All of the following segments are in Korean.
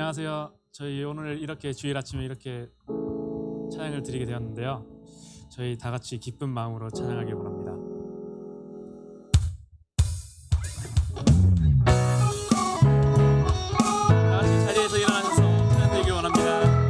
안녕하세요. 저희 오늘 이렇게 주일 아침에 이렇게 찬양을 드리게 되었는데요. 저희 다 같이 기쁜 마음으로 찬양하길 원합니다. 다 같이 자리에서 일어나셔서 찬양 드리길 원합니다.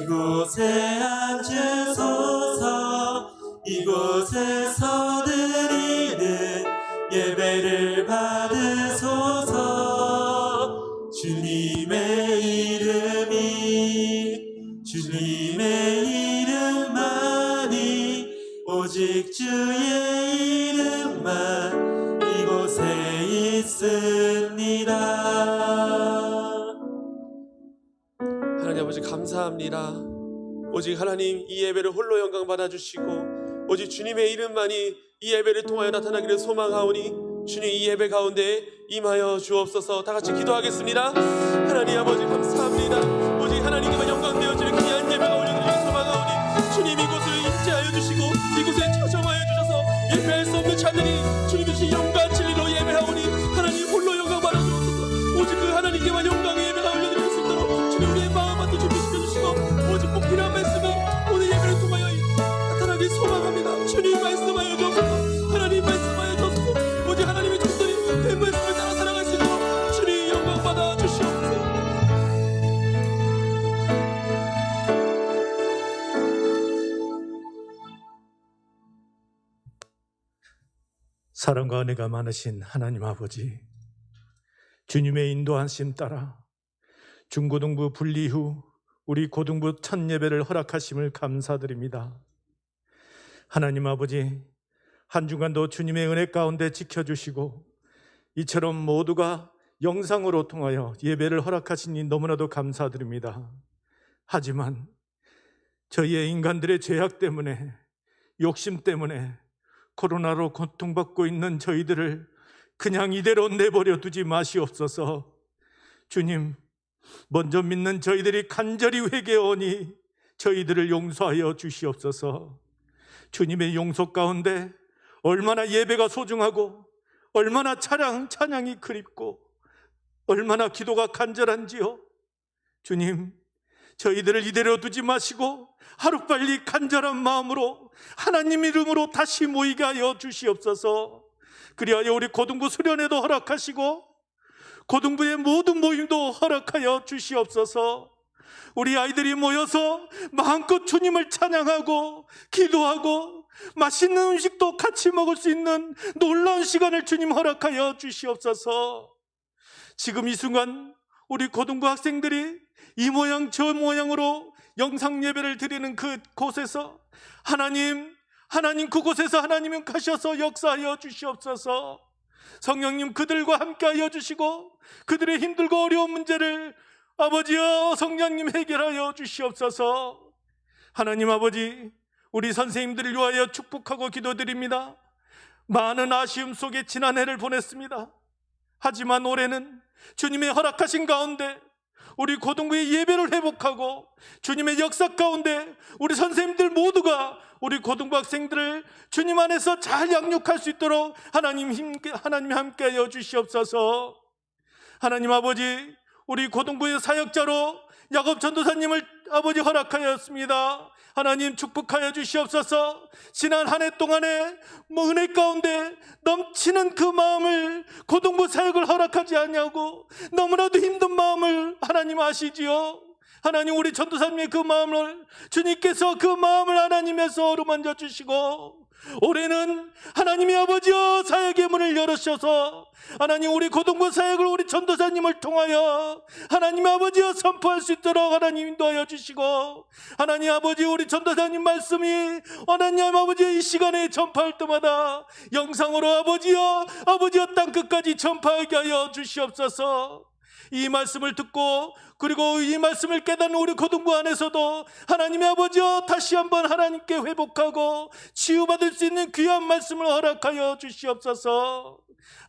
이곳에 앉으소서. 이곳에서 드리는 예배를 받으소서. 주님의 이름만이 오직 주의 이름만 이곳에 있습니다. 하나님 아버지 감사합니다. 오직 하나님 이 예배를 홀로 영광 받아주시고 오직 주님의 이름만이 이 예배를 통하여 나타나기를 소망하오니 주님 이 예배 가운데 임하여 주옵소서. 다 같이 기도하겠습니다. 하나님 아버지 감사합니다. 오직 하나님께만 영광 되어지는 귀한 예배가 올려드리기를 소망하오니 주님 이곳을 임재하여 주시고 이곳에 초청하여 주셔서 예배할 수 없는 자들이 주님 주신 영광 진리로 예배하오니 하나님 홀로 영광 받아주옵소서. 오직 그 하나님께만 영광의 예배가 올려드릴 수 있도록 주님 우리의 마음만 또 준비시켜 주시고 오직 꼭 필요한 말씀을 오늘 예배를 통하여 나타나길 소망합니다. 주님 말씀하여 주옵소서. 하나님 말씀하여 주옵소서. 오직 하나님의 종들이 그 말씀을 따라 살아갈 수 있도록 주님 영광 받아 주시옵소서. 사랑과 은혜가 많으신 하나님 아버지, 주님의 인도하심 따라 중고등부 분리 후 우리 고등부 첫 예배를 허락하심을 감사드립니다. 하나님 아버지, 한 주간도 주님의 은혜 가운데 지켜주시고 이처럼 모두가 영상으로 통하여 예배를 허락하시니 너무나도 감사드립니다. 하지만 저희의 인간들의 죄악 때문에, 욕심 때문에 코로나로 고통받고 있는 저희들을 그냥 이대로 내버려 두지 마시옵소서. 주님, 먼저 믿는 저희들이 간절히 회개하오니 저희들을 용서하여 주시옵소서. 주님의 용서 가운데 얼마나 예배가 소중하고 얼마나 찬양이 그립고 얼마나 기도가 간절한지요. 주님, 저희들을 이대로 두지 마시고 하루빨리 간절한 마음으로 하나님 이름으로 다시 모이게 하여 주시옵소서. 그리하여 우리 고등부 수련회도 허락하시고 고등부의 모든 모임도 허락하여 주시옵소서. 우리 아이들이 모여서 마음껏 주님을 찬양하고 기도하고 맛있는 음식도 같이 먹을 수 있는 놀라운 시간을 주님 허락하여 주시옵소서. 지금 이 순간 우리 고등부 학생들이 이 모양 저 모양으로 영상 예배를 드리는 그곳에서 하나님 그곳에서 하나님은 가셔서 역사하여 주시옵소서. 성령님 그들과 함께하여 주시고 그들의 힘들고 어려운 문제를 아버지여 성령님 해결하여 주시옵소서. 하나님 아버지, 우리 선생님들을 위하여 축복하고 기도드립니다. 많은 아쉬움 속에 지난해를 보냈습니다. 하지만 올해는 주님의 허락하신 가운데 우리 고등부의 예배를 회복하고 주님의 역사 가운데 우리 선생님들 모두가 우리 고등부 학생들을 주님 안에서 잘 양육할 수 있도록 하나님 함께하여 주시옵소서. 하나님 아버지, 우리 고등부의 사역자로 야곱 전도사님을 아버지 허락하였습니다. 하나님 축복하여 주시옵소서. 지난 한 해 동안에 은혜 가운데 넘치는 그 마음을 고등부 사역을 허락하지 않냐고 너무나도 힘든 마음을 하나님 아시지요. 하나님 우리 전도사님의 그 마음을 주님께서 그 마음을 하나님에서 어루만져 주시고 올해는 하나님의 아버지여 사역의 문을 열으셔서 하나님 우리 고등부 사역을 우리 전도사님을 통하여 하나님의 아버지여 선포할 수 있도록 하나님 인도하여 주시고 하나님 아버지 우리 전도사님 말씀이 하나님 아버지의 이 시간에 전파할 때마다 영상으로 아버지여 땅끝까지 전파하게 하여 주시옵소서. 이 말씀을 듣고 그리고 이 말씀을 깨닫는 우리 고등부 안에서도 하나님의 아버지여 다시 한번 하나님께 회복하고 치유받을 수 있는 귀한 말씀을 허락하여 주시옵소서.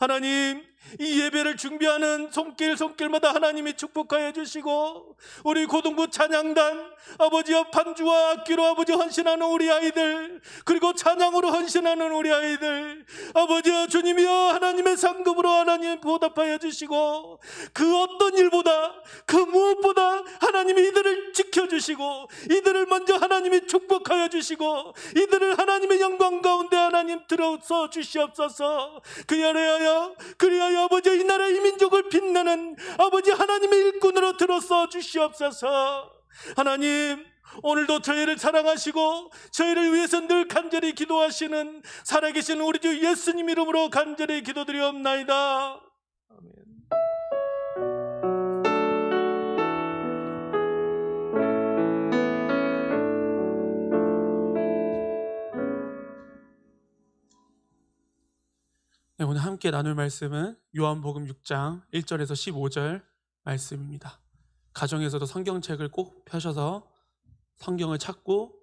하나님 이 예배를 준비하는 손길마다 하나님이 축복하여 주시고 우리 고등부 찬양단 아버지여 반주와 악기로 아버지 헌신하는 우리 아이들 그리고 찬양으로 헌신하는 우리 아이들 아버지여 주님이여 하나님의 상급으로 하나님 보답하여 주시고 그 어떤 일보다 그 무엇보다 하나님이 이들을 지켜주시고 이들을 먼저 하나님이 축복하여 주시고 이들을 하나님의 영광 가운데 하나님 들어서 주시옵소서. 그리하여 아버지 이 나라 이 민족을 빛내는 아버지 하나님의 일꾼으로 들어서 주시옵소서. 하나님 오늘도 저희를 사랑하시고 저희를 위해서 늘 간절히 기도하시는 살아계신 우리 주 예수님 이름으로 간절히 기도드리옵나이다. 아멘. 네, 오늘 함께 나눌 말씀은 요한복음 6장 1절에서 15절 말씀입니다. 가정에서도 성경책을 꼭 펴셔서 성경을 찾고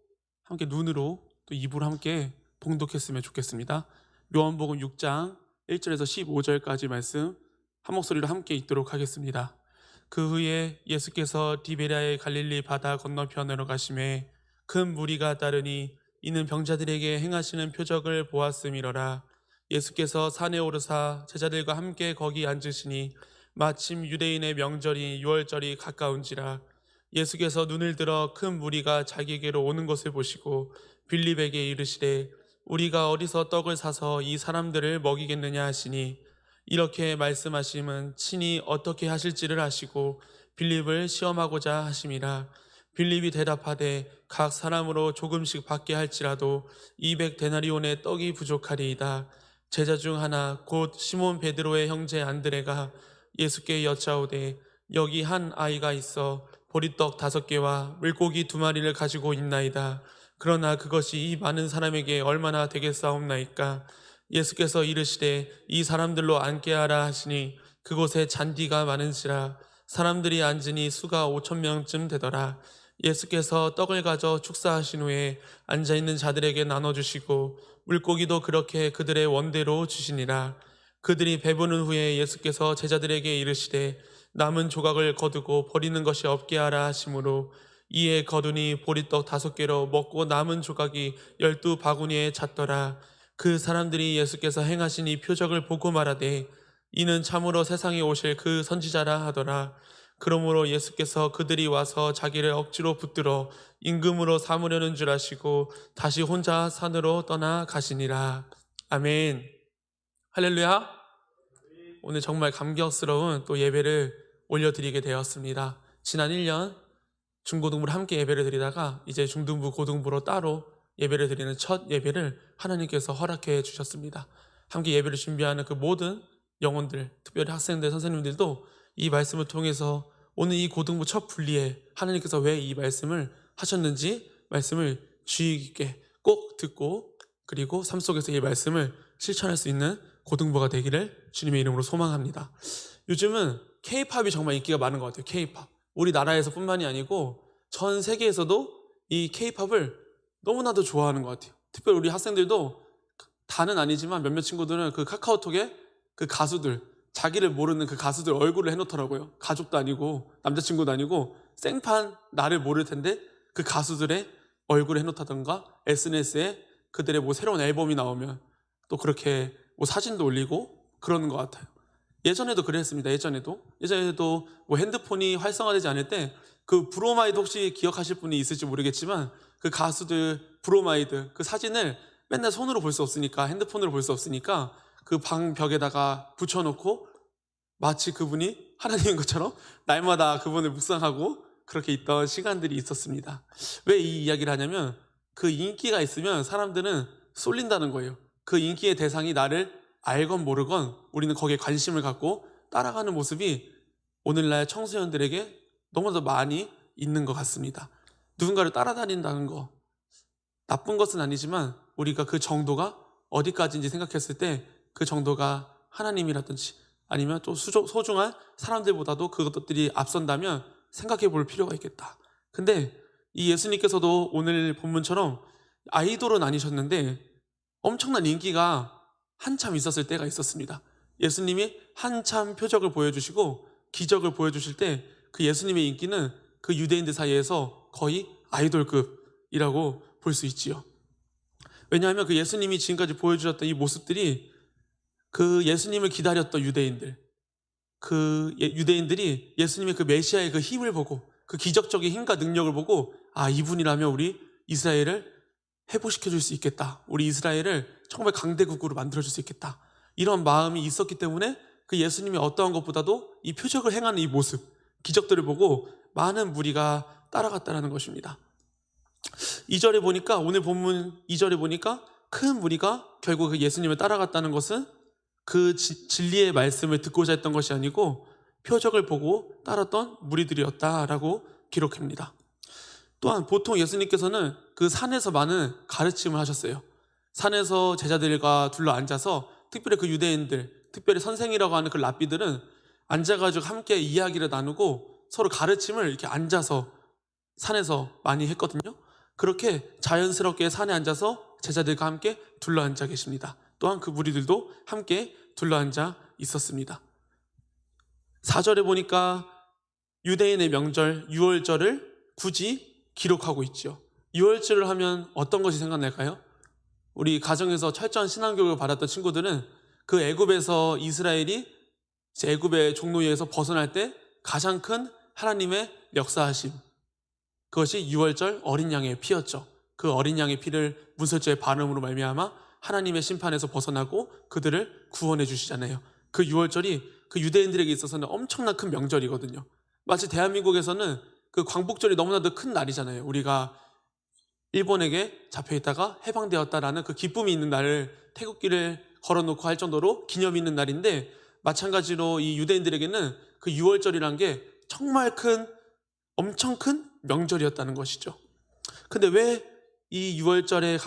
함께 눈으로 또 입으로 함께 봉독했으면 좋겠습니다. 요한복음 6장 1절에서 15절까지 말씀 한 목소리로 함께 읽도록 하겠습니다. 그 후에 예수께서 디베랴의 갈릴리 바다 건너편으로 가시매 큰 무리가 따르니 이는 병자들에게 행하시는 표적을 보았음이러라. 예수께서 산에 오르사 제자들과 함께 거기 앉으시니 마침 유대인의 명절이 유월절이 가까운지라. 예수께서 눈을 들어 큰 무리가 자기에게로 오는 것을 보시고 빌립에게 이르시되 우리가 어디서 떡을 사서 이 사람들을 먹이겠느냐 하시니 이렇게 말씀하심은 친히 어떻게 하실지를 아시고 빌립을 시험하고자 하심이라. 빌립이 대답하되 각 사람으로 조금씩 받게 할지라도 200데나리온의 떡이 부족하리이다. 제자 중 하나 곧 시몬 베드로의 형제 안드레가 예수께 여짜오되 여기 한 아이가 있어 보리떡 5개와 물고기 2마리를 가지고 있나이다. 그러나 그것이 이 많은 사람에게 얼마나 되겠사옵나이까. 예수께서 이르시되 이 사람들로 앉게 하라 하시니 그곳에 잔디가 많은지라 사람들이 앉으니 수가 5,000명쯤 되더라. 예수께서 떡을 가져 축사하신 후에 앉아있는 자들에게 나눠주시고 물고기도 그렇게 그들의 원대로 주시니라. 그들이 배부른 후에 예수께서 제자들에게 이르시되 남은 조각을 거두고 버리는 것이 없게 하라 하시므로 이에 거두니 보리떡 5개로 먹고 남은 조각이 12바구니에 찼더라. 그 사람들이 예수께서 행하신 이 표적을 보고 말하되 이는 참으로 세상에 오실 그 선지자라 하더라. 그러므로 예수께서 그들이 와서 자기를 억지로 붙들어 임금으로 삼으려는 줄 아시고 다시 혼자 산으로 떠나가시니라. 아멘. 할렐루야. 오늘 정말 감격스러운 또 예배를 올려드리게 되었습니다. 지난 1년 중고등부를 함께 예배를 드리다가 이제 중등부 고등부로 따로 예배를 드리는 첫 예배를 하나님께서 허락해 주셨습니다. 함께 예배를 준비하는 그 모든 영혼들, 특별히 학생들, 선생님들도 이 말씀을 통해서 오늘 이 고등부 첫 분리에 하나님께서 왜 이 말씀을 하셨는지 말씀을 주의 깊게 꼭 듣고 그리고 삶 속에서 이 말씀을 실천할 수 있는 고등부가 되기를 주님의 이름으로 소망합니다. 요즘은 K-팝이 정말 인기가 많은 것 같아요. K-팝. 우리나라에서 뿐만이 아니고 전 세계에서도 이 K-팝을 너무나도 좋아하는 것 같아요. 특별히 우리 학생들도 다는 아니지만 몇몇 친구들은 그 카카오톡에 그 가수들, 자기를 모르는 그 가수들 얼굴을 해놓더라고요. 가족도 아니고 남자친구도 아니고 생판 나를 모를 텐데 그 가수들의 얼굴을 해놓다던가 SNS에 그들의 뭐 새로운 앨범이 나오면 또 그렇게 뭐 사진도 올리고 그러는 것 같아요. 예전에도 그랬습니다. 예전에도 뭐 핸드폰이 활성화되지 않을 때 그 브로마이드 혹시 기억하실 분이 있을지 모르겠지만 그 가수들 브로마이드 그 사진을 맨날 손으로 볼 수 없으니까 핸드폰으로 볼 수 없으니까 그 방 벽에다가 붙여놓고 마치 그분이 하나님인 것처럼 날마다 그분을 묵상하고 그렇게 있던 시간들이 있었습니다. 왜 이 이야기를 하냐면 그 인기가 있으면 사람들은 쏠린다는 거예요. 그 인기의 대상이 나를 알건 모르건 우리는 거기에 관심을 갖고 따라가는 모습이 오늘날 청소년들에게 너무나도 많이 있는 것 같습니다. 누군가를 따라다닌다는 거 나쁜 것은 아니지만 우리가 그 정도가 어디까지인지 생각했을 때 그 정도가 하나님이라든지 아니면 또 소중한 사람들보다도 그것들이 앞선다면 생각해 볼 필요가 있겠다. 근데 이 예수님께서도 오늘 본문처럼 아이돌은 아니셨는데 엄청난 인기가 한참 있었을 때가 있었습니다. 예수님이 한참 표적을 보여주시고 기적을 보여주실 때 그 예수님의 인기는 그 유대인들 사이에서 거의 아이돌급이라고 볼 수 있지요. 왜냐하면 그 예수님이 지금까지 보여주셨던 이 모습들이 그 예수님을 기다렸던 유대인들, 유대인들이 예수님의 그 메시아의 그 힘을 보고 그 기적적인 힘과 능력을 보고 아 이분이라면 우리 이스라엘을 회복시켜 줄 수 있겠다. 우리 이스라엘을 정말 강대국으로 만들어 줄 수 있겠다. 이런 마음이 있었기 때문에 그 예수님이 어떠한 것보다도 이 표적을 행하는 이 모습, 기적들을 보고 많은 무리가 따라갔다는 것입니다. 2절에 보니까 오늘 본문 2절에 보니까 큰 무리가 결국 그 예수님을 따라갔다는 것은 그 진리의 말씀을 듣고자 했던 것이 아니고 표적을 보고 따랐던 무리들이었다라고 기록합니다. 또한 보통 예수님께서는 그 산에서 많은 가르침을 하셨어요. 산에서 제자들과 둘러 앉아서 특별히 그 유대인들, 특별히 선생이라고 하는 그 랍비들은 앉아가지고 함께 이야기를 나누고 서로 가르침을 이렇게 앉아서 산에서 많이 했거든요. 그렇게 자연스럽게 산에 앉아서 제자들과 함께 둘러 앉아 계십니다. 또한 그 무리들도 함께 둘러 앉아 있었습니다. 4절에 보니까 유대인의 명절 유월절을 굳이 기록하고 있죠. 유월절을 하면 어떤 것이 생각날까요? 우리 가정에서 철저한 신앙교육을 받았던 친구들은 그 애굽에서 이스라엘이 애굽의 종노예에서 벗어날 때 가장 큰 하나님의 역사하심, 그것이 유월절 어린 양의 피였죠. 그 어린 양의 피를 문설주의 반응으로 말미암아 하나님의 심판에서 벗어나고 그들을 구원해 주시잖아요. 그 유월절이 그 유대인들에게 있어서는 엄청난 큰 명절이거든요. 마치 대한민국에서는 그 광복절이 너무나도 큰 날이잖아요. 우리가 일본에게 잡혀있다가 해방되었다라는 그 기쁨이 있는 날을 태극기를 걸어놓고 할 정도로 기념이 있는 날인데 마찬가지로 이 유대인들에게는 그 유월절이란 게 정말 엄청 큰 명절이었다는 것이죠. 근데 왜 이 유월절이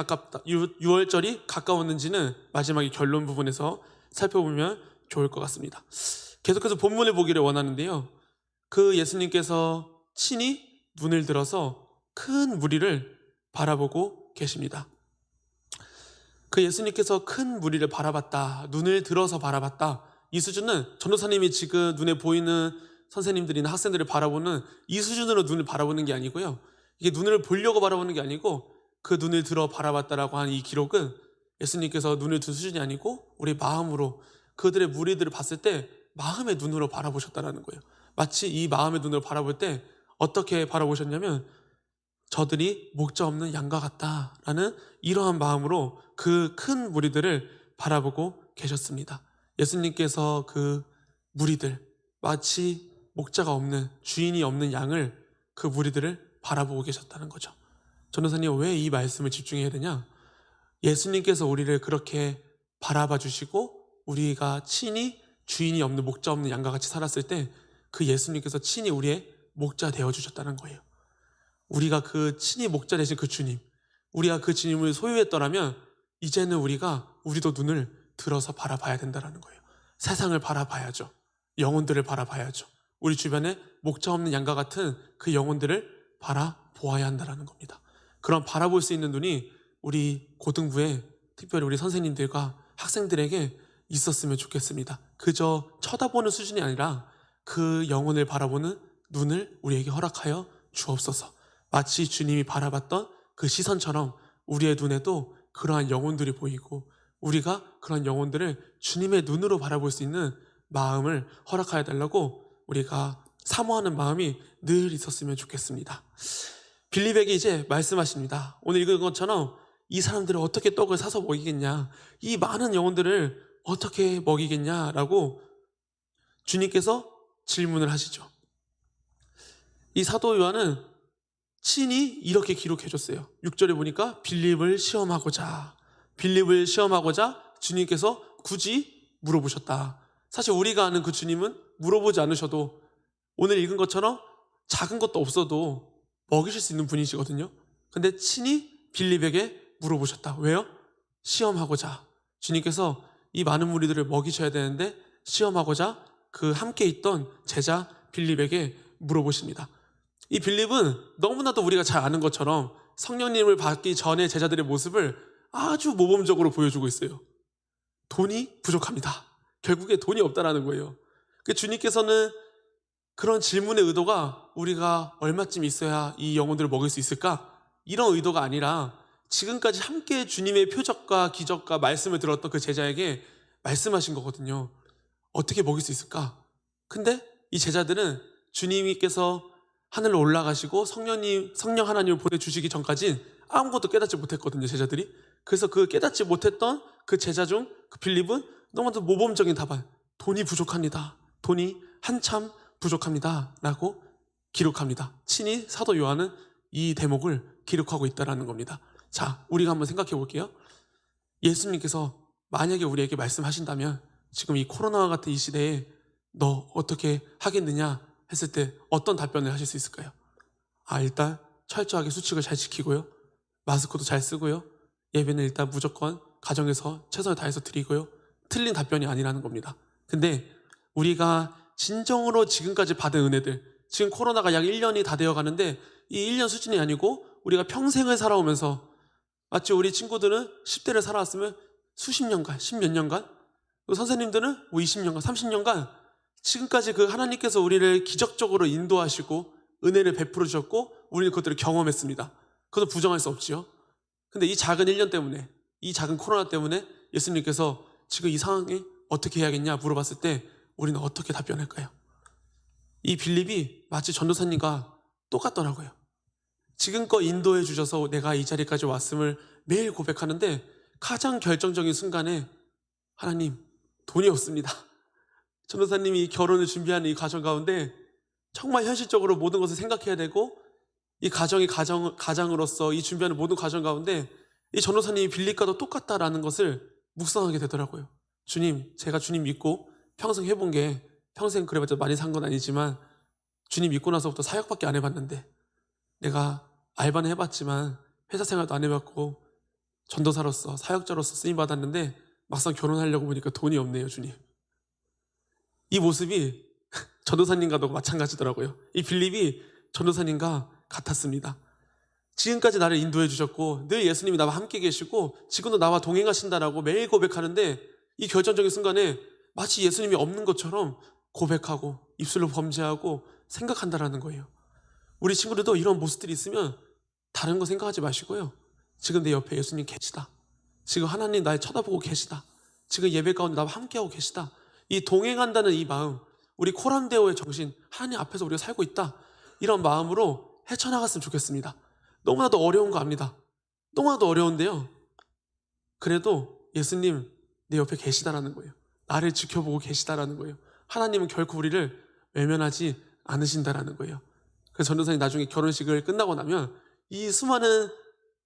가까웠는지는 마지막에 결론 부분에서 살펴보면 좋을 것 같습니다. 계속해서 본문을 보기를 원하는데요. 그 예수님께서 친히 눈을 들어서 큰 무리를 바라보고 계십니다. 그 예수님께서 큰 무리를 바라봤다, 눈을 들어서 바라봤다. 이 수준은 전도사님이 지금 눈에 보이는 선생님들이나 학생들을 바라보는 이 수준으로 눈을 바라보는 게 아니고요. 이게 눈을 보려고 바라보는 게 아니고 그 눈을 들어 바라봤다라고 하는 이 기록은 예수님께서 눈을 든 수준이 아니고 우리 마음으로 그들의 무리들을 봤을 때 마음의 눈으로 바라보셨다라는 거예요. 마치 이 마음의 눈으로 바라볼 때 어떻게 바라보셨냐면 저들이 목자 없는 양과 같다라는 이러한 마음으로 그 큰 무리들을 바라보고 계셨습니다. 예수님께서 그 무리들 마치 목자가 없는 주인이 없는 양을 그 무리들을 바라보고 계셨다는 거죠. 전도사님 왜 이 말씀을 집중해야 되냐? 예수님께서 우리를 그렇게 바라봐 주시고 우리가 친히 주인이 없는 목자 없는 양과 같이 살았을 때 그 예수님께서 친히 우리의 목자 되어 주셨다는 거예요. 우리가 그 친히 목자 되신 그 주님, 우리가 그 주님을 소유했더라면 이제는 우리도 눈을 들어서 바라봐야 된다는 거예요. 세상을 바라봐야죠. 영혼들을 바라봐야죠. 우리 주변에 목자 없는 양과 같은 그 영혼들을 바라보아야 한다는 겁니다. 그런 바라볼 수 있는 눈이 우리 고등부에 특별히 우리 선생님들과 학생들에게 있었으면 좋겠습니다. 그저 쳐다보는 수준이 아니라 그 영혼을 바라보는 눈을 우리에게 허락하여 주옵소서. 마치 주님이 바라봤던 그 시선처럼 우리의 눈에도 그러한 영혼들이 보이고 우리가 그런 영혼들을 주님의 눈으로 바라볼 수 있는 마음을 허락하여 달라고 우리가 사모하는 마음이 늘 있었으면 좋겠습니다. 빌립에게 이제 말씀하십니다. 오늘 읽은 것처럼 이 사람들을 어떻게 떡을 사서 먹이겠냐, 이 많은 영혼들을 어떻게 먹이겠냐라고 주님께서 질문을 하시죠. 이 사도 요한은 친히 이렇게 기록해줬어요. 6절에 보니까 빌립을 시험하고자 주님께서 굳이 물어보셨다. 사실 우리가 아는 그 주님은 물어보지 않으셔도 오늘 읽은 것처럼 작은 것도 없어도 먹이실 수 있는 분이시거든요. 근데 친히 빌립에게 물어보셨다. 왜요? 시험하고자. 주님께서 이 많은 무리들을 먹이셔야 되는데 시험하고자 그 함께 있던 제자 빌립에게 물어보십니다. 이 빌립은 너무나도 우리가 잘 아는 것처럼 성령님을 받기 전에 제자들의 모습을 아주 모범적으로 보여주고 있어요. 돈이 부족합니다. 결국에 돈이 없다라는 거예요. 주님께서는 그런 질문의 의도가 우리가 얼마쯤 있어야 이 영혼들을 먹일 수 있을까? 이런 의도가 아니라 지금까지 함께 주님의 표적과 기적과 말씀을 들었던 그 제자에게 말씀하신 거거든요. 어떻게 먹일 수 있을까? 근데 이 제자들은 주님께서 하늘로 올라가시고 성령 하나님을 보내주시기 전까진 아무것도 깨닫지 못했거든요, 제자들이. 그래서 그 깨닫지 못했던 그 제자 중 그 빌립은 너무나도 모범적인 답안, 돈이 부족합니다. 돈이 한참 부족합니다. 라고 기록합니다. 친히 사도 요한은 이 대목을 기록하고 있다는 겁니다. 자, 우리가 한번 생각해 볼게요. 예수님께서 만약에 우리에게 말씀하신다면 지금 이 코로나와 같은 이 시대에 너 어떻게 하겠느냐 했을 때 어떤 답변을 하실 수 있을까요? 일단 철저하게 수칙을 잘 지키고요. 마스크도 잘 쓰고요. 예배는 일단 무조건 가정에서 최선을 다해서 드리고요. 틀린 답변이 아니라는 겁니다. 근데 우리가 진정으로 지금까지 받은 은혜들, 지금 코로나가 약 1년이 다 되어 가는데 이 1년 수준이 아니고 우리가 평생을 살아오면서 마치 우리 친구들은 10대를 살아왔으면 수십 년간, 십몇 년간, 선생님들은 20년간, 30년간 지금까지 그 하나님께서 우리를 기적적으로 인도하시고 은혜를 베풀어 주셨고 우리는 그것들을 경험했습니다. 그것도 부정할 수 없지요. 근데 이 작은 1년 때문에, 이 작은 코로나 때문에 예수님께서 지금 이 상황에 어떻게 해야겠냐 물어봤을 때 우리는 어떻게 답변할까요? 이 빌립이 마치 전도사님과 똑같더라고요. 지금껏 인도해 주셔서 내가 이 자리까지 왔음을 매일 고백하는데 가장 결정적인 순간에 하나님, 돈이 없습니다. 전도사님이 결혼을 준비하는 이 과정 가운데 정말 현실적으로 모든 것을 생각해야 되고 이 가정이 가장으로서 이 준비하는 모든 과정 가운데 이 전도사님이 빌립과도 똑같다라는 것을 묵상하게 되더라고요. 주님, 제가 주님 믿고 평생 해본 게 평생 그래봤자 많이 산 건 아니지만 주님 믿고 나서부터 사역밖에 안 해봤는데 내가 알바는 해봤지만 회사 생활도 안 해봤고 전도사로서 사역자로서 쓰임받았는데 막상 결혼하려고 보니까 돈이 없네요, 주님. 이 모습이 전도사님과도 마찬가지더라고요. 이 빌립이 전도사님과 같았습니다. 지금까지 나를 인도해 주셨고 늘 예수님이 나와 함께 계시고 지금도 나와 동행하신다라고 매일 고백하는데 이 결정적인 순간에 마치 예수님이 없는 것처럼 고백하고 입술로 범죄하고 생각한다라는 거예요. 우리 친구들도 이런 모습들이 있으면 다른 거 생각하지 마시고요. 지금 내 옆에 예수님 계시다. 지금 하나님 날 쳐다보고 계시다. 지금 예배 가운데 나와 함께하고 계시다. 이 동행한다는 이 마음, 우리 코람데오의 정신, 하나님 앞에서 우리가 살고 있다. 이런 마음으로 헤쳐나갔으면 좋겠습니다. 너무나도 어려운 거 압니다. 너무나도 어려운데요. 그래도 예수님 내 옆에 계시다라는 거예요. 나를 지켜보고 계시다라는 거예요. 하나님은 결코 우리를 외면하지 않으신다라는 거예요. 그래서 전도사님 나중에 결혼식을 끝나고 나면 이 수많은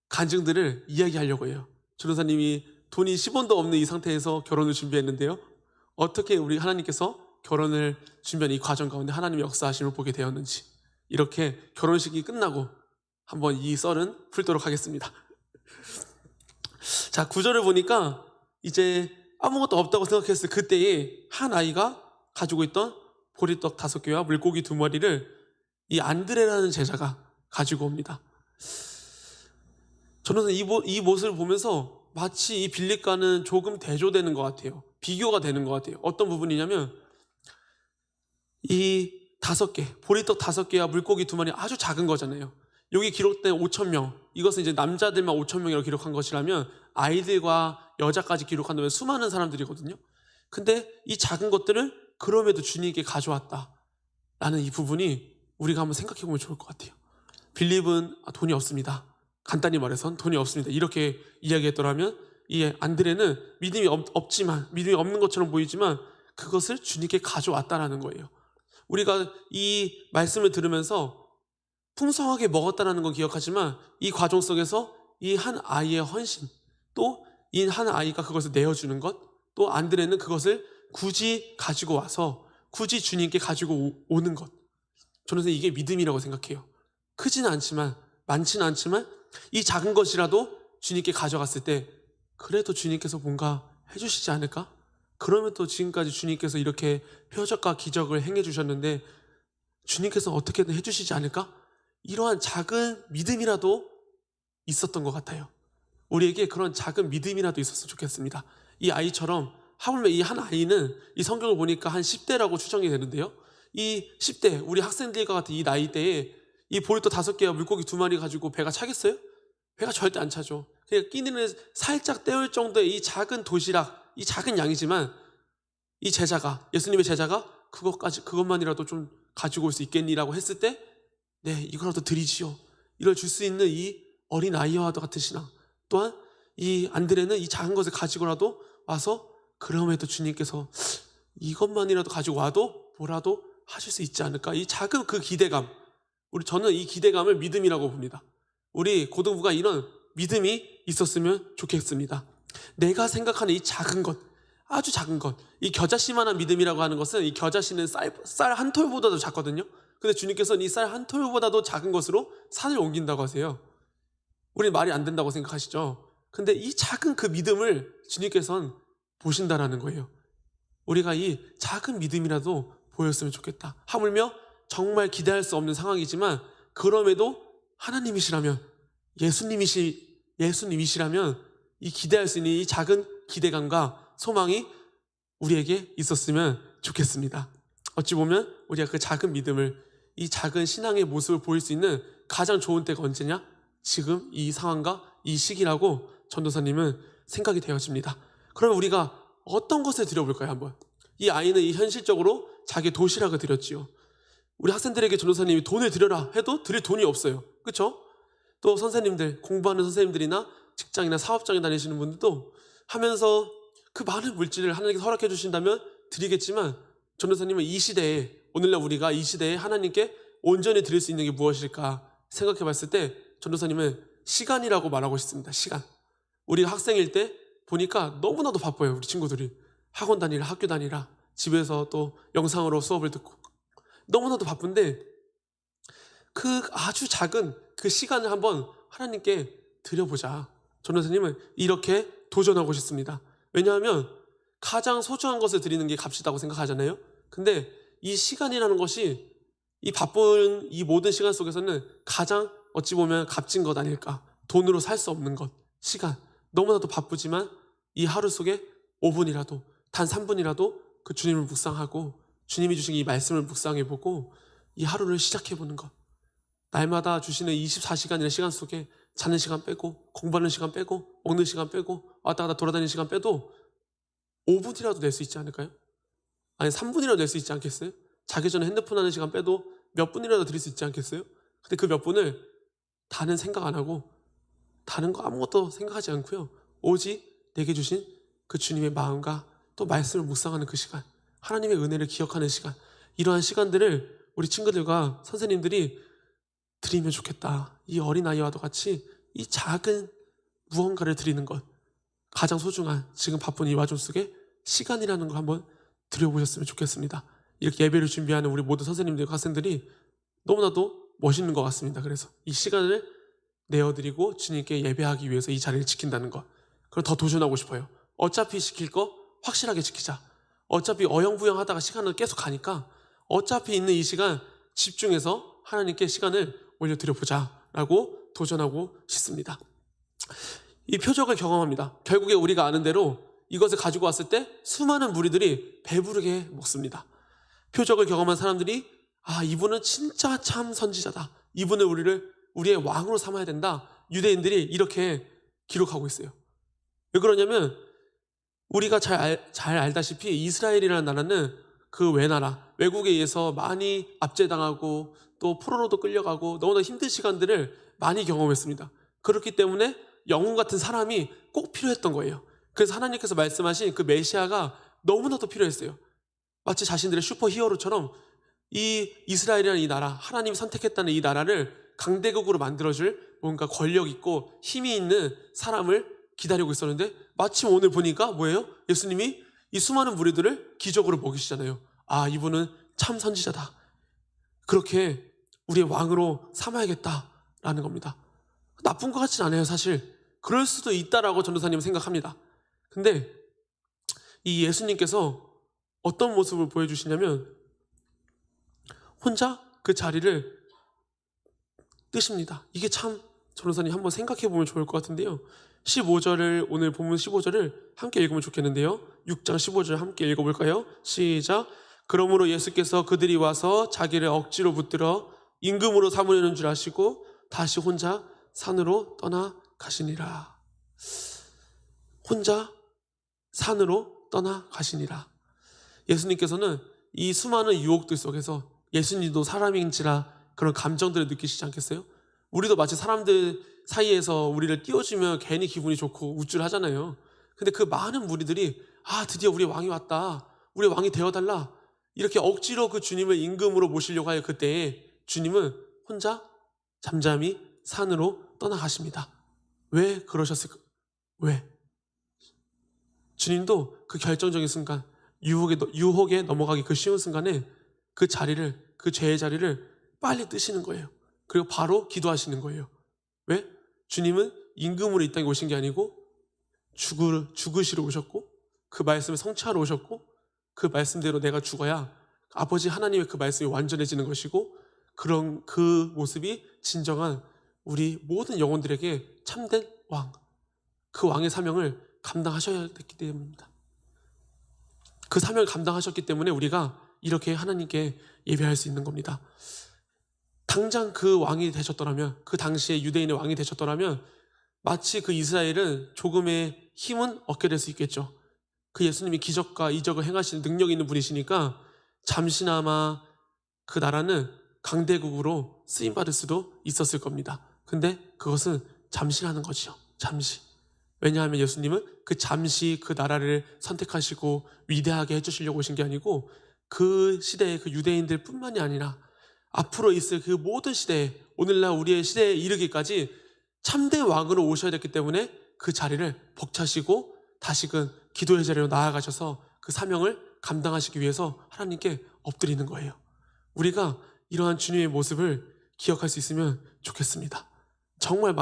간증들을 이야기하려고 해요. 전도사님이 돈이 10원도 없는 이 상태에서 결혼을 준비했는데요. 어떻게 우리 하나님께서 결혼을 준비한 이 과정 가운데 하나님의 역사하심을 보게 되었는지, 이렇게 결혼식이 끝나고 한번 이 썰은 풀도록 하겠습니다. 자, 9절을 보니까 이제 아무것도 없다고 생각했을 그때에 한 아이가 가지고 있던 보리떡 5개와 물고기 2마리를 이 안드레라는 제자가 가지고 옵니다. 저는 이 모습을 보면서 마치 이 빌립과는 조금 대조되는 것 같아요. 비교가 되는 것 같아요. 어떤 부분이냐면 이 5개, 보리떡 5개와 물고기 2마리 아주 작은 거잖아요. 여기 기록된 5,000명, 이것은 이제 남자들만 5,000명이라고 기록한 것이라면 아이들과 여자까지 기록한다면 수많은 사람들이거든요. 근데 이 작은 것들을 그럼에도 주님께 가져왔다라는 이 부분이 우리가 한번 생각해 보면 좋을 것 같아요. 빌립은 돈이 없습니다. 간단히 말해선 돈이 없습니다. 이렇게 이야기했더라면 이 안드레는 믿음이 없지만, 믿음이 없는 것처럼 보이지만 그것을 주님께 가져왔다라는 거예요. 우리가 이 말씀을 들으면서 풍성하게 먹었다라는 건 기억하지만 이 과정 속에서 이 한 아이의 헌신, 또 이 한 아이가 그것을 내어주는 것, 또 안드레는 그것을 굳이 가지고 와서 굳이 주님께 가지고 오는 것, 저는 이게 믿음이라고 생각해요. 크지는 않지만, 많지는 않지만 이 작은 것이라도 주님께 가져갔을 때 그래도 주님께서 뭔가 해주시지 않을까? 그러면 또 지금까지 주님께서 이렇게 표적과 기적을 행해 주셨는데 주님께서 어떻게든 해주시지 않을까? 이러한 작은 믿음이라도 있었던 것 같아요. 우리에게 그런 작은 믿음이라도 있었으면 좋겠습니다. 이 아이처럼, 하물며 이 한 아이는 이 성경을 보니까 한 10대라고 추정이 되는데요, 이 10대, 우리 학생들과 같은 이 나이대에 이 보리떡 5개와 물고기 2마리 가지고 배가 차겠어요? 배가 절대 안 차죠. 그냥 끼니를 살짝 때울 정도의 이 작은 도시락, 이 작은 양이지만 이 제자가, 예수님의 제자가 그것만이라도 좀 가지고 올 수 있겠니라고 했을 때, 네, 이거라도 드리지요, 이걸 줄 수 있는 이 어린 아이와 같은 신앙, 또한 이 안드레는 이 작은 것을 가지고라도 와서 그럼에도 주님께서 이것만이라도 가지고 와도 뭐라도 하실 수 있지 않을까? 이 작은 그 기대감, 저는 이 기대감을 믿음이라고 봅니다. 우리 고등부가 이런 믿음이 있었으면 좋겠습니다. 내가 생각하는 이 작은 것, 아주 작은 것, 이 겨자씨만한 믿음이라고 하는 것은, 이 겨자씨는 쌀 한 톨보다도 작거든요. 근데 주님께서는 이 쌀 한 톨보다도 작은 것으로 산을 옮긴다고 하세요. 우리는 말이 안 된다고 생각하시죠? 근데 이 작은 그 믿음을 주님께서는 보신다라는 거예요. 우리가 이 작은 믿음이라도 보였으면 좋겠다. 하물며 정말 기대할 수 없는 상황이지만 그럼에도 하나님이시라면, 예수님이시라면 이 기대할 수 있는 이 작은 기대감과 소망이 우리에게 있었으면 좋겠습니다. 어찌 보면 우리가 그 작은 믿음을, 이 작은 신앙의 모습을 보일 수 있는 가장 좋은 때가 언제냐? 지금 이 상황과 이 시기라고 전도사님은 생각이 되어집니다. 그러면 우리가 어떤 것을 드려볼까요? 한번. 이 아이는 이 현실적으로 자기 도시락을 드렸지요. 우리 학생들에게 전도사님이 돈을 드려라 해도 드릴 돈이 없어요. 그렇죠? 또 선생님들, 공부하는 선생님들이나 직장이나 사업장에 다니시는 분들도 하면서 그 많은 물질을 하나님께서 허락해 주신다면 드리겠지만, 전도사님은 이 시대에, 오늘날 우리가 이 시대에 하나님께 온전히 드릴 수 있는 게 무엇일까 생각해 봤을 때 전도사님은 시간이라고 말하고 싶습니다. 시간. 우리가 학생일 때 보니까 너무나도 바빠요. 우리 친구들이 학원 다니라, 학교 다니라, 집에서 또 영상으로 수업을 듣고 너무나도 바쁜데 그 아주 작은 그 시간을 한번 하나님께 드려보자. 전도사님은 이렇게 도전하고 싶습니다. 왜냐하면 가장 소중한 것을 드리는 게 값이다고 생각하잖아요. 근데 이 시간이라는 것이 이 바쁜 이 모든 시간 속에서는 가장 어찌 보면 값진 것 아닐까. 돈으로 살 수 없는 것, 시간. 너무나도 바쁘지만 이 하루 속에 5분이라도, 단 3분이라도 그 주님을 묵상하고 주님이 주신 이 말씀을 묵상해보고 이 하루를 시작해보는 것. 날마다 주시는 24시간이라는 시간 속에 자는 시간 빼고, 공부하는 시간 빼고, 먹는 시간 빼고, 왔다 갔다 돌아다니는 시간 빼도 5분이라도 낼 수 있지 않을까요? 아니 3분이라도 낼 수 있지 않겠어요? 자기 전에 핸드폰 하는 시간 빼도 몇 분이라도 드릴 수 있지 않겠어요? 근데 그 몇 분을 다는 생각 안 하고, 다른 거 아무것도 생각하지 않고요, 오직 내게 주신 그 주님의 마음과 또 말씀을 묵상하는 그 시간, 하나님의 은혜를 기억하는 시간, 이러한 시간들을 우리 친구들과 선생님들이 드리면 좋겠다. 이 어린아이와도 같이 이 작은 무언가를 드리는 것, 가장 소중한 지금 바쁜 이 와중 속에 시간이라는 걸 한번 들여보셨으면 좋겠습니다. 이렇게 예배를 준비하는 우리 모든 선생님들과 학생들이 너무나도 멋있는 것 같습니다. 그래서 이 시간을 내어드리고 주님께 예배하기 위해서 이 자리를 지킨다는 것, 그럼 더 도전하고 싶어요. 어차피 지킬 거 확실하게 지키자. 어차피 어영부영 하다가 시간은 계속 가니까 어차피 있는 이 시간 집중해서 하나님께 시간을 올려드려보자 라고 도전하고 싶습니다. 이 표적을 경험합니다. 결국에 우리가 아는 대로 이것을 가지고 왔을 때 수많은 무리들이 배부르게 먹습니다. 표적을 경험한 사람들이 이분은 진짜 참 선지자다. 이분을 우리의 왕으로 삼아야 된다. 유대인들이 이렇게 기록하고 있어요. 왜 그러냐면 우리가 잘 알다시피 이스라엘이라는 나라는 그 외나라, 외국에 의해서 많이 압제당하고 또 포로로도 끌려가고 너무나 힘든 시간들을 많이 경험했습니다. 그렇기 때문에 영웅 같은 사람이 꼭 필요했던 거예요. 그래서 하나님께서 말씀하신 그 메시아가 너무나도 필요했어요. 마치 자신들의 슈퍼히어로처럼 이 이스라엘이라는 이 나라, 하나님이 선택했다는 이 나라를 강대국으로 만들어줄 뭔가 권력 있고 힘이 있는 사람을 기다리고 있었는데 마침 오늘 보니까 뭐예요? 예수님이 이 수많은 무리들을 기적으로 먹이시잖아요. 이분은 참 선지자다. 그렇게 우리의 왕으로 삼아야겠다라는 겁니다. 나쁜 것 같진 않아요, 사실. 그럴 수도 있다라고 전도사님은 생각합니다. 근데 이 예수님께서 어떤 모습을 보여주시냐면 혼자 그 자리를 뜨십니다. 이게 참 전도사님 한번 생각해 보면 좋을 것 같은데요. 15절을 오늘 본문 15절을 함께 읽으면 좋겠는데요. 6장 15절 함께 읽어볼까요? 시작. 그러므로 예수께서 그들이 와서 자기를 억지로 붙들어 임금으로 삼으려는 줄 아시고 다시 혼자 산으로 떠나가시니라. 혼자 산으로 떠나가시니라. 예수님께서는 이 수많은 유혹들 속에서 예수님도 사람인지라 그런 감정들을 느끼시지 않겠어요? 우리도 마치 사람들 사이에서 우리를 띄워주면 괜히 기분이 좋고 우쭐하잖아요. 근데 그 많은 무리들이 드디어 우리 왕이 왔다. 우리 왕이 되어달라. 이렇게 억지로 그 주님을 임금으로 모시려고 할 그때에 주님은 혼자 잠잠히 산으로 떠나가십니다. 왜 그러셨을까? 왜? 주님도 그 결정적인 순간, 유혹에 넘어가기 그 쉬운 순간에 그 자리를, 그 죄의 자리를 빨리 뜨시는 거예요. 그리고 바로 기도하시는 거예요. 왜? 주님은 임금으로 이 땅에 오신 게 아니고 죽으시러 오셨고 그 말씀을 성취하러 오셨고 그 말씀대로 내가 죽어야 아버지 하나님의 그 말씀이 완전해지는 것이고 그런 그 모습이 진정한 우리 모든 영혼들에게 참된 왕, 그 왕의 사명을 감당하셔야 됐기 때문입니다. 그 사명을 감당하셨기 때문에 우리가 이렇게 하나님께 예배할 수 있는 겁니다. 당장 그 왕이 되셨더라면, 그 당시에 유대인의 왕이 되셨더라면 마치 그 이스라엘은 조금의 힘은 얻게 될 수 있겠죠. 그 예수님이 기적과 이적을 행하시는 능력이 있는 분이시니까 잠시나마 그 나라는 강대국으로 쓰임받을 수도 있었을 겁니다. 근데 그것은 잠시라는 거죠. 잠시. 왜냐하면 예수님은 그 잠시 그 나라를 선택하시고 위대하게 해주시려고 오신 게 아니고 그 시대의 그 유대인들 뿐만이 아니라 앞으로 있을 그 모든 시대에, 오늘날 우리의 시대에 이르기까지 참된 왕으로 오셔야 됐기 때문에 그 자리를 벅차시고 다시금 기도의 자리로 나아가셔서 그 사명을 감당하시기 위해서 하나님께 엎드리는 거예요. 우리가 이러한 주님의 모습을 기억할 수 있으면 좋겠습니다. 정말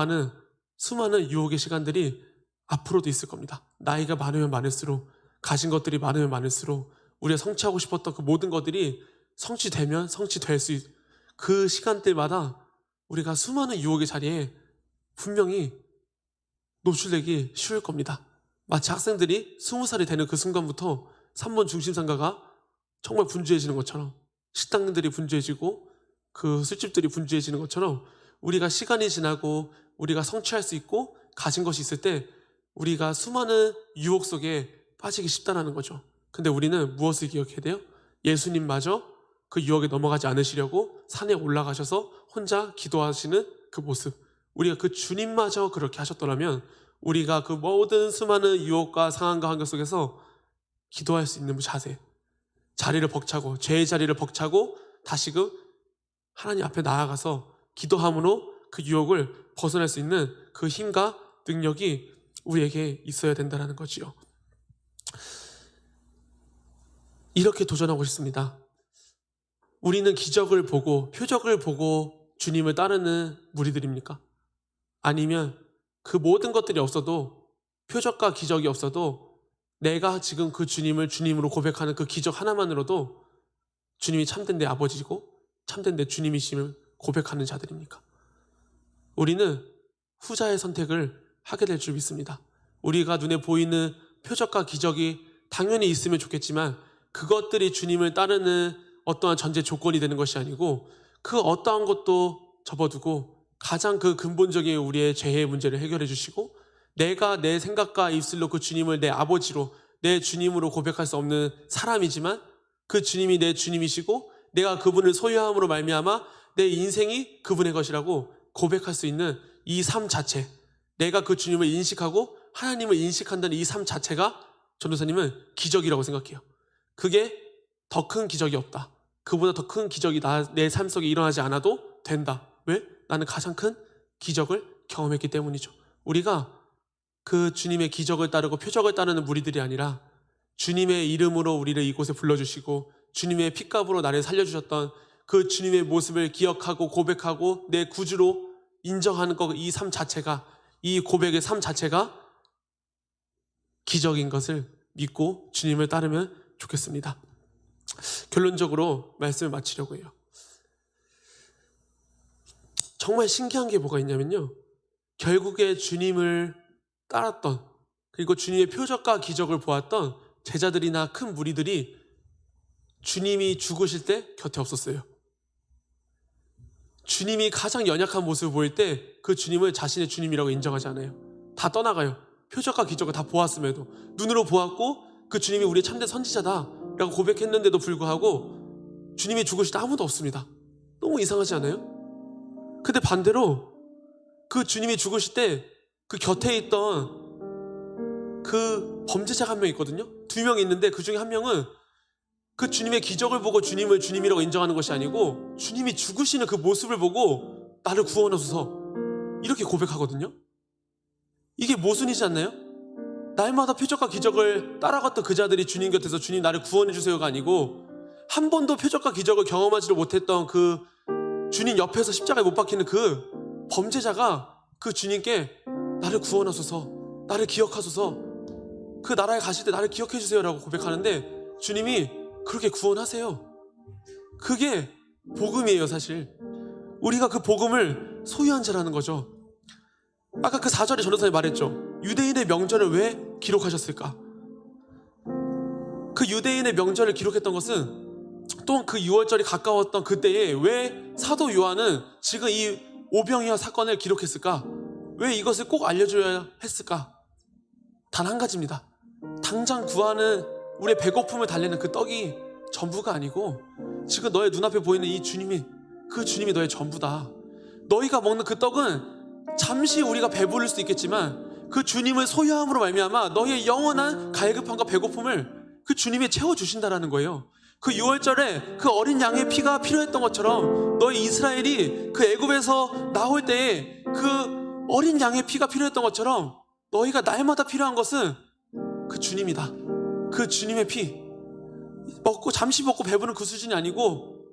수많은 유혹의 시간들이 앞으로도 있을 겁니다. 나이가 많으면 많을수록, 가진 것들이 많으면 많을수록 우리가 성취하고 싶었던 그 모든 것들이 성취되면 성취될 수 있는 그 시간대마다 우리가 수많은 유혹의 자리에 분명히 노출되기 쉬울 겁니다. 마치 학생들이 20살이 되는 그 순간부터 3번 중심상가가 정말 분주해지는 것처럼, 식당들이 분주해지고 그 술집들이 분주해지는 것처럼 우리가 시간이 지나고 우리가 성취할 수 있고 가진 것이 있을 때 우리가 수많은 유혹 속에 빠지기 쉽다는 거죠. 근데 우리는 무엇을 기억해야 돼요? 예수님마저 그 유혹에 넘어가지 않으시려고 산에 올라가셔서 혼자 기도하시는 그 모습, 우리가 그 주님마저 그렇게 하셨더라면 우리가 그 모든 수많은 유혹과 상황과 환경 속에서 기도할 수 있는 자세, 자리를 벅차고 죄의 자리를 벅차고 다시금 하나님 앞에 나아가서 기도함으로 그 유혹을 벗어날 수 있는 그 힘과 능력이 우리에게 있어야 된다는 거지요. 이렇게 도전하고 싶습니다. 우리는 기적을 보고 표적을 보고 주님을 따르는 무리들입니까? 아니면 그 모든 것들이 없어도, 표적과 기적이 없어도 내가 지금 그 주님을 주님으로 고백하는 그 기적 하나만으로도 주님이 참된 내 아버지고 참된 내 주님이심을 고백하는 자들입니까? 우리는 후자의 선택을 하게 될 줄 믿습니다. 우리가 눈에 보이는 표적과 기적이 당연히 있으면 좋겠지만 그것들이 주님을 따르는 어떠한 전제 조건이 되는 것이 아니고, 그 어떠한 것도 접어두고 가장 그 근본적인 우리의 죄의 문제를 해결해 주시고, 내가 내 생각과 입술로 그 주님을 내 아버지로, 내 주님으로 고백할 수 없는 사람이지만 그 주님이 내 주님이시고 내가 그분을 소유함으로 말미암아 내 인생이 그분의 것이라고 고백할 수 있는 이 삶 자체, 내가 그 주님을 인식하고 하나님을 인식한다는 이 삶 자체가 전도사님은 기적이라고 생각해요. 그게 더 큰 기적이 없다. 그보다 더 큰 기적이 내 삶 속에 일어나지 않아도 된다. 왜? 나는 가장 큰 기적을 경험했기 때문이죠. 우리가 그 주님의 기적을 따르고 표적을 따르는 무리들이 아니라 주님의 이름으로 우리를 이곳에 불러주시고 주님의 핏값으로 나를 살려주셨던 그 주님의 모습을 기억하고 고백하고 내 구주로 인정하는 것, 이 삶 자체가, 이 고백의 삶 자체가 기적인 것을 믿고 주님을 따르면 좋겠습니다. 결론적으로 말씀을 마치려고 해요. 정말 신기한 게 뭐가 있냐면요, 결국에 주님을 따랐던, 그리고 주님의 표적과 기적을 보았던 제자들이나 큰 무리들이 주님이 죽으실 때 곁에 없었어요. 주님이 가장 연약한 모습을 보일 때 그 주님을 자신의 주님이라고 인정하지 않아요. 다 떠나가요. 표적과 기적을 다 보았음에도, 눈으로 보았고 그 주님이 우리의 참된 선지자다라고 고백했는데도 불구하고 주님이 죽으실 때 아무도 없습니다. 너무 이상하지 않아요? 근데 반대로 그 주님이 죽으실 때 그 곁에 있던 그 범죄자가 한 명 있거든요. 2명 있는데 그 중에 한 명은 그 주님의 기적을 보고 주님을 주님이라고 인정하는 것이 아니고 주님이 죽으시는 그 모습을 보고 나를 구원하소서 이렇게 고백하거든요. 이게 모순이지 않나요? 날마다 표적과 기적을 따라갔던 그 자들이 주님 곁에서 주님 나를 구원해 주세요가 아니고, 한 번도 표적과 기적을 경험하지도 못했던 그 주님 옆에서 십자가에 못 박히는 그 범죄자가 그 주님께 나를 구원하소서, 나를 기억하소서, 그 나라에 가실 때 나를 기억해 주세요라고 고백하는데 주님이 그렇게 구원하세요. 그게 복음이에요. 사실 우리가 그 복음을 소유한 자라는 거죠. 아까 그 4절에 전도사님이 말했죠. 유대인의 명절을 왜 기록하셨을까? 그 유대인의 명절을 기록했던 것은 또한 그 6월절이 가까웠던 그때에 왜 사도 요한은 지금 이 오병이어 사건을 기록했을까? 왜 이것을 꼭 알려줘야 했을까? 단 한 가지입니다. 당장 구하는 우리의 배고픔을 달래는 그 떡이 전부가 아니고 지금 너의 눈앞에 보이는 이 주님이, 그 주님이 너의 전부다. 너희가 먹는 그 떡은 잠시 우리가 배부를 수도 있겠지만 그 주님을 소유함으로 말미암아 너희의 영원한 갈급함과 배고픔을 그 주님이 채워주신다라는 거예요. 그 6월절에 그 어린 양의 피가 필요했던 것처럼 너희 이스라엘이 그 애굽에서 나올 때에 그 어린 양의 피가 필요했던 것처럼 너희가 날마다 필요한 것은 그 주님이다. 그 주님의 피, 잠시 먹고 배부른 그 수준이 아니고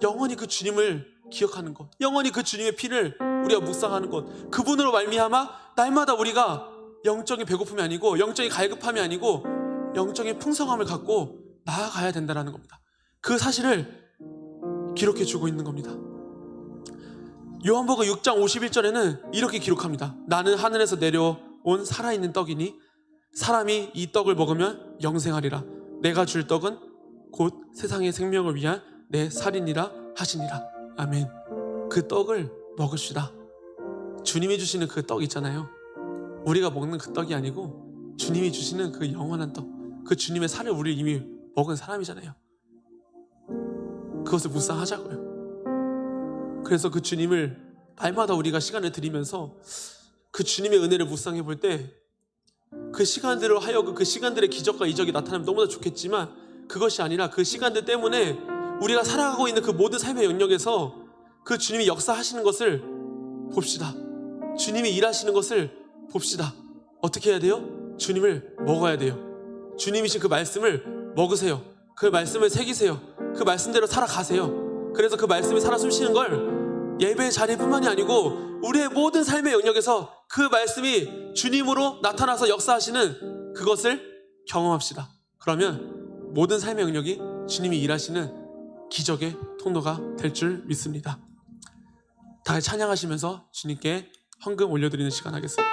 영원히 그 주님을 기억하는 것, 영원히 그 주님의 피를 우리가 묵상하는 것, 그분으로 말미암아 날마다 우리가 영적인 배고픔이 아니고 영적인 갈급함이 아니고 영적인 풍성함을 갖고 나아가야 된다는 겁니다. 그 사실을 기록해 주고 있는 겁니다. 요한복음 6장 51절에는 이렇게 기록합니다. 나는 하늘에서 내려온 살아있는 떡이니 사람이 이 떡을 먹으면 영생하리라. 내가 줄 떡은 곧 세상의 생명을 위한 내 살이니라 하시니라. 아멘. 그 떡을 먹읍시다. 주님이 주시는 그 떡 있잖아요. 우리가 먹는 그 떡이 아니고 주님이 주시는 그 영원한 떡, 그 주님의 살을 우리 이미 먹은 사람이잖아요. 그것을 묵상하자고요. 그래서 그 주님을 날마다 우리가 시간을 들이면서 그 주님의 은혜를 묵상해 볼 때 그 시간들을 하여금 그 시간들의 기적과 이적이 나타나면 너무나 좋겠지만 그것이 아니라 그 시간들 때문에 우리가 살아가고 있는 그 모든 삶의 영역에서 그 주님이 역사하시는 것을 봅시다. 주님이 일하시는 것을 봅시다. 어떻게 해야 돼요? 주님을 먹어야 돼요. 주님이신 그 말씀을 먹으세요. 그 말씀을 새기세요. 그 말씀대로 살아가세요. 그래서 그 말씀이 살아 숨쉬는 걸 예배 자리뿐만이 아니고 우리의 모든 삶의 영역에서 그 말씀이 주님으로 나타나서 역사하시는 그것을 경험합시다. 그러면 모든 삶의 영역이 주님이 일하시는 기적의 통로가 될 줄 믿습니다. 다 같이 찬양하시면서 주님께 헌금 올려드리는 시간 하겠습니다.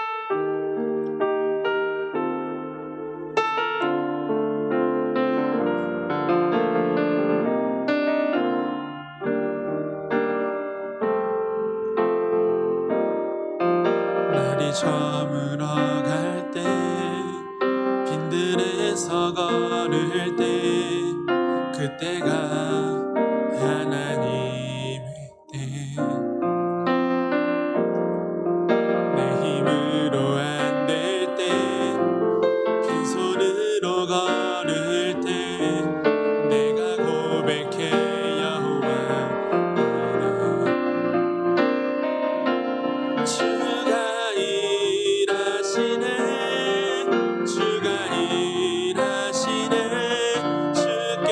날이 저물어 갈 때 빈들에서 걸을 때 그때가 하나님의 때 내 힘으로 안 될 때 빈손으로 걸을 때 내가 고백해 여호와 주가 일하시네 주가 일하시네 주께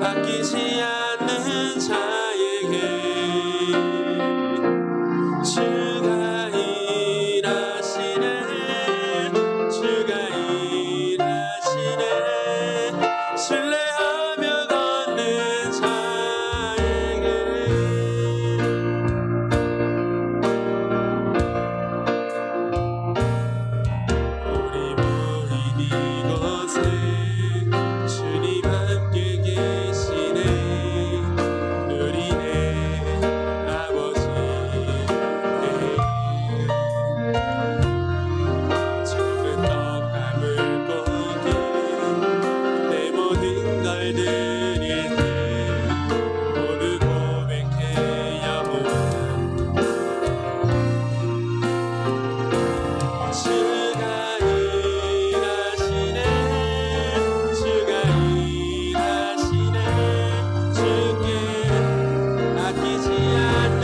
아끼지 않는 자에게 주가 일하시네 주가 일하시네 신뢰하며 걷는 자에게 우리 모인 이곳에 주님 함께 계시네 누리네 아버지 적은 떡과 물고기 내 모든 걸 드릴 때 모두 고백해 여호와 주가 일하시네 주가 일하시네 주께 아끼지 않는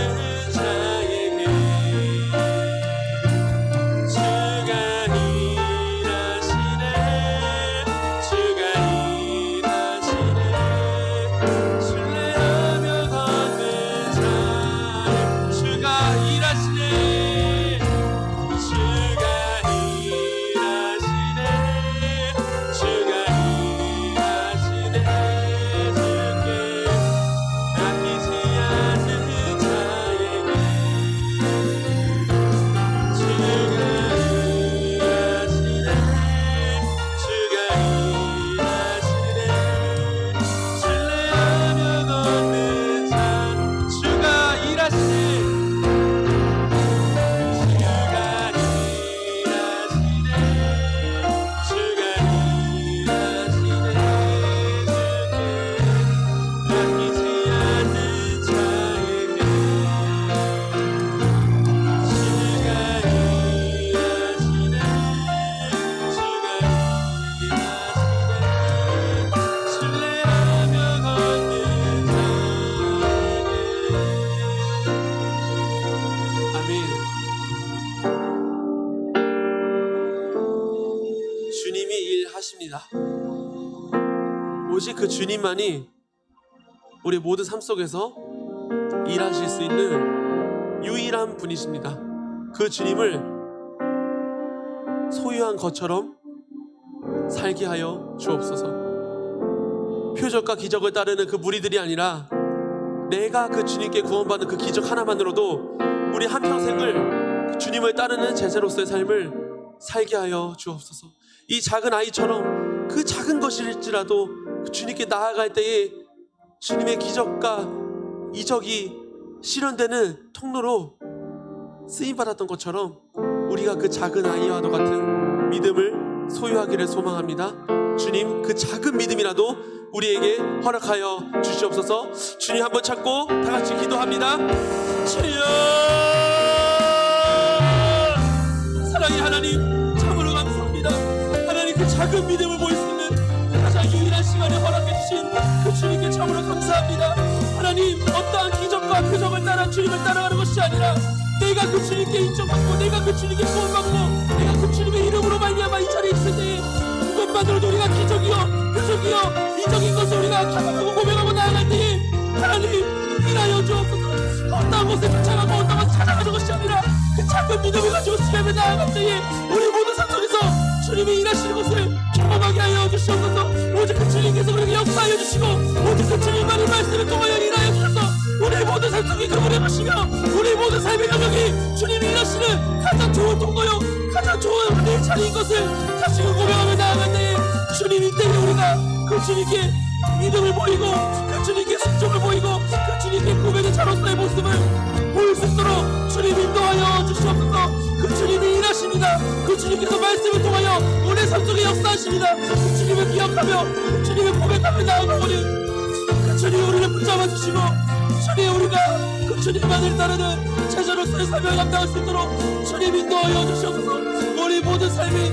자에게 주가 일하시네 주가 일하시네 신뢰하며 걷는 자에 주가 일하시네 주가 일하시네 주가 일하시네 주께 아끼지 않는 자에게 주가 일하시네 주가 일하시네 신뢰하며 걷는 자 주가 일하시네 주가 일하시네 주께 아끼지 않는 자에게 주가 일하시네 주가 일하시네 신뢰하며 걷는 자에게 아멘. 주님이 일하십니다. 오직 그 주님만이 우리 모든 삶 속에서 일하실 수 있는 유일한 분이십니다. 그 주님을 소유한 것처럼 살게 하여 주옵소서. 표적과 기적을 따르는 그 무리들이 아니라 내가 그 주님께 구원받는 그 기적 하나만으로도 우리 한평생을 그 주님을 따르는 제자로서의 삶을 살게 하여 주옵소서. 이 작은 아이처럼 그 작은 것일지라도 그 주님께 나아갈 때에 주님의 기적과 이적이 실현되는 통로로 쓰임받았던 것처럼 우리가 그 작은 아이와도 같은 믿음을 소유하기를 소망합니다. 주님, 그 작은 믿음이라도 우리에게 허락하여 주시옵소서. 주님 한번 찾고 다 같이 기도합니다. 주여, 사랑의 하나님, 참으로 감사합니다. 하나님, 그 작은 믿음을 보일 수 있는 가장 유일한 시간 은혜 허락해 주신 그 주님께 참으로 감사합니다. 하나님, 어떠한 기적과 표적을 따라 주님을 따라가는 것이 아니라 내가 그 주님께 인정받고 내가 그 주님께 구원받고 내가 그 주님의 이름으로 말미암아 이 자리에 있을 때에 그것만으로도 우리가 기적이요 표적이요 이적인 것을 우리가 경험하고 고백하고 나아갈 때에 하나님 일하여 주옵소서. 어떠한 곳에 도착하고 어떠한 곳에 찾아가는 것이 아니라 그 작은 믿음을 가지고 수렴에 나아갈 때에 우리 모든 삶 속에서 주님이 일하시는 것을 경험하게 하여 주시옵소서. 오직 그 주님께서 우리에게 역사하여 주시고 오직 그 주님만의 말씀을 통하여 일하여 주셔서 우리의 모든 삶 속에 그분의 것이며 우리의 모든 삶의 영역이 주님이 일하시는 가장 좋은 통로요 가장 좋은 우리의 자리인 것을 다시금 고백하며 나아갈 때에 주님 이때에 우리가 그 주님께 믿음을 보이고 그 주님께 순종을 보이고 그 주님께 고백의 자로서의 모습을 보일 수 있도록 주님 인도하여 주시옵소서. 그 주님이 일하십니다. 그 주님께서 말씀을 통하여 우리의 삶 속에 역사하십니다. 그 주님을 기억하며 그 주님을 고백하며 나아가오니 그 주님이 우리를 붙잡아 주시고 주님 우리가 그 주님만을 따르는 제자로서의 삶을 감당할 수 있도록 주님 인도하여 주시옵소서. 우리 모든 삶이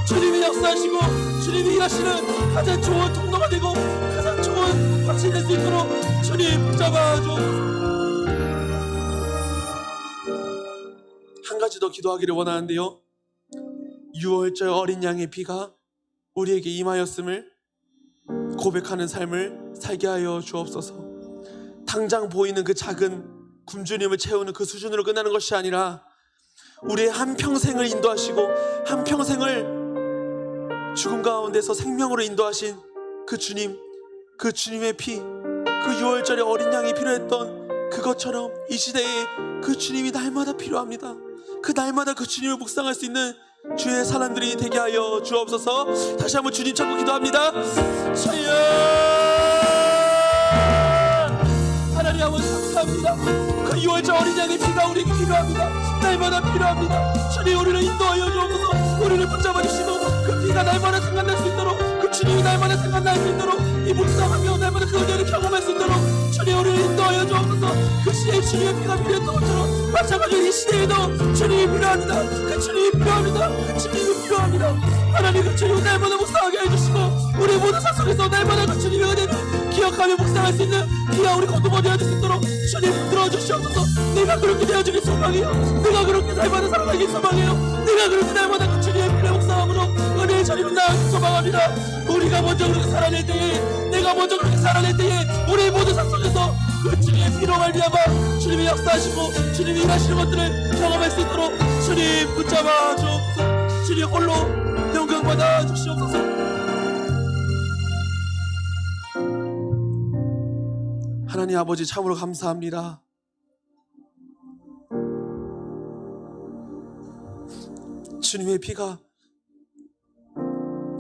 주님이 역사하시고 주님이 일하시는 가장 좋은 통로가 되고 가장 좋은 확신이 될 수 있도록 주님 붙잡아 주옵소서. 한 가지 더 기도하기를 원하는데요, 6월절 어린 양의 피가 우리에게 임하였음을 고백하는 삶을 살게 하여 주옵소서. 당장 보이는 그 작은 굶주림을 채우는 그 수준으로 끝나는 것이 아니라 우리의 한평생을 인도하시고 한평생을 죽음 가운데서 생명으로 인도하신 그 주님, 그 주님의 피, 그 6월절에 어린 양이 필요했던 그것처럼 이 시대에 그 주님이 날마다 필요합니다. 그 날마다 그 주님을 묵상할 수 있는 주의 사람들이 되게 하여 주옵소서. 다시 한번 주님 찾고 기도합니다. 주여, 하나님 아버지 감사합니다. 그 6월절 어린 양의 피가 우리에게 필요합니다. 날마다 필요합니다. 주님 우리를 인도하여 주옵소서. 우리를 붙잡아 주시고 그 피가 날마다 생각날 수 있도록 그 주님이 날마다 생각날 수 있도록 이 묵상하며 날마다 그 은혜를 경험할 수 있도록 주님 우리를 인도하여 주옵소서. 그 시대에 주님의 피가 필요했던 것처럼 마찬가지로 이 시대에도 주님이 필요합니다. 그 주님이 필요합니다. 그 주님이 필요합니다. 하나님 그 주님을 날마다 묵상하게 해주시고 우리 모든 삶 속에서 날마다 그 주님의 은혜를 기억하며 묵상할 수 있는 귀한 우리 공동체 되어줄 수 있도록 주님 들어주시옵소서. 내가 그렇게 되어주길 소망해요. 내가 그렇게 날마다 살아가길 소망해요. 내가 그렇게 날마다 그 주님의 피를 묵상함으로 은혜의 자리로 나아가길 소망합니다. 우리가 먼저 그렇게 살아낼 때에 내가 먼저 그렇게 살아낼 때에 우리 모든 삶 속에서 그 주님의 피로 말미암아 주님이 역사하시고 주님이 일하시는 것들을 경험할 수 있도록 주님 붙잡아 주옵소서. 주님 홀로 영광 받아 주시옵소서. 하나님 아버지 참으로 감사합니다. 주님의 피가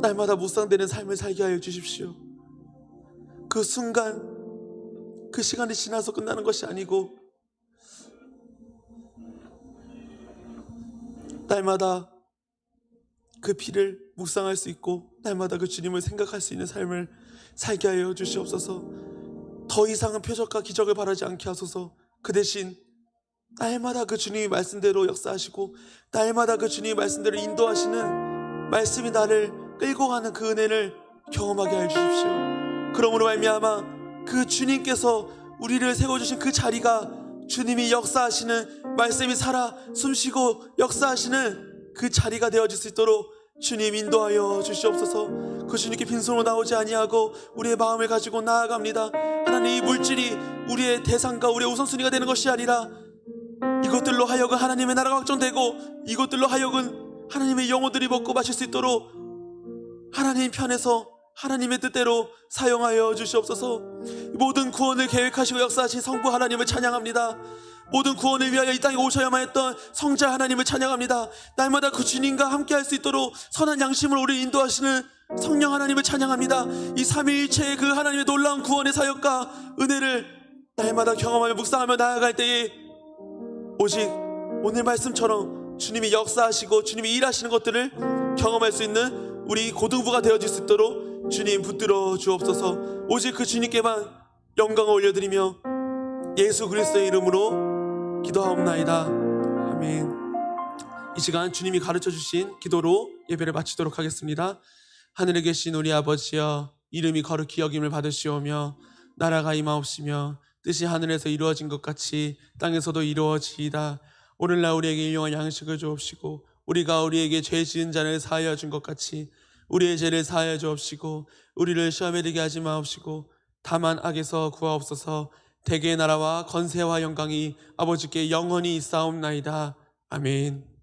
날마다 묵상되는 삶을 살게 하여 주십시오. 그 순간 그 시간이 지나서 끝나는 것이 아니고 날마다 그 피를 묵상할 수 있고 날마다 그 주님을 생각할 수 있는 삶을 살게 하여 주시옵소서. 더 이상은 표적과 기적을 바라지 않게 하소서. 그 대신 날마다 그 주님이 말씀대로 역사하시고 날마다 그 주님이 말씀대로 인도하시는 말씀이 나를 끌고 가는 그 은혜를 경험하게 해 주십시오. 그러므로 말미암아 그 주님께서 우리를 세워주신 그 자리가 주님이 역사하시는 말씀이 살아 숨쉬고 역사하시는 그 자리가 되어질 수 있도록 주님 인도하여 주시옵소서. 그 주님께 빈손으로 나오지 아니하고 우리의 마음을 가지고 나아갑니다. 하나님 이 물질이 우리의 대상과 우리의 우선순위가 되는 것이 아니라 이것들로 하여금 하나님의 나라가 확정되고 이것들로 하여금 하나님의 영혼들이 먹고 마실 수 있도록 하나님 편에서 하나님의 뜻대로 사용하여 주시옵소서. 모든 구원을 계획하시고 역사하신 성부 하나님을 찬양합니다. 모든 구원을 위하여 이 땅에 오셔야만 했던 성자 하나님을 찬양합니다. 날마다 그 주님과 함께 할 수 있도록 선한 양심으로 우리를 인도하시는 성령 하나님을 찬양합니다. 이 삼위일체의 그 하나님의 놀라운 구원의 사역과 은혜를 날마다 경험하며 묵상하며 나아갈 때에 오직 오늘 말씀처럼 주님이 역사하시고 주님이 일하시는 것들을 경험할 수 있는 우리 고등부가 되어질 수 있도록 주님 붙들어 주옵소서. 오직 그 주님께만 영광을 올려드리며 예수 그리스도의 이름으로 기도하옵나이다. 아멘. 이 시간 주님이 가르쳐 주신 기도로 예배를 마치도록 하겠습니다. 하늘에 계신 우리 아버지여, 이름이 거룩히 여김을 받으시오며 나라가 임하옵시며 뜻이 하늘에서 이루어진 것 같이 땅에서도 이루어지이다. 오늘날 우리에게 일용할 양식을 주옵시고 우리가 우리에게 죄 지은 자를 사하여 준 것 같이 우리의 죄를 사하여 주옵시고 우리를 시험에 들게 하지 마옵시고 다만 악에서 구하옵소서. 대개의 나라와 건세와 영광이 아버지께 영원히 있사옵나이다. 아멘.